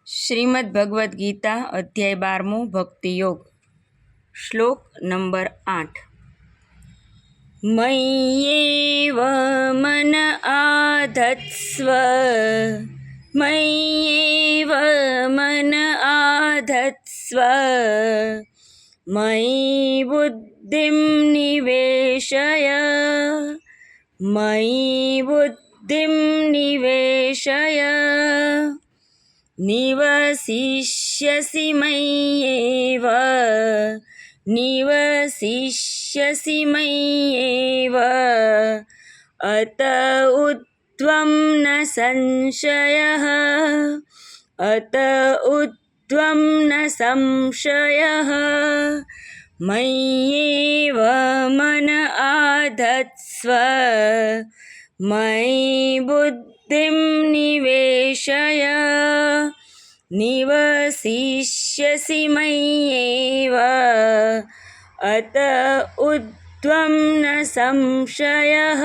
श्रीमद्भगवद्गीता अध्याय 12 भक्ति योग श्लोक नंबर 8। मय्येव मन आधत्स्व मय्येव मन आधत्स्व मयि बुद्धिं निवेशय मयि बुद्धिं निवेशय निवसिष्यसि मय्येव निवसिष्यसि मय्येव अत ऊर्ध्वं न संशयः अत ऊर्ध्वं न संशयः मय्येव मन आधत्स्व मयि बुद्धिं निवेशय निवसिष्यसि मय्येव अत ऊर्ध्वं न संशयः।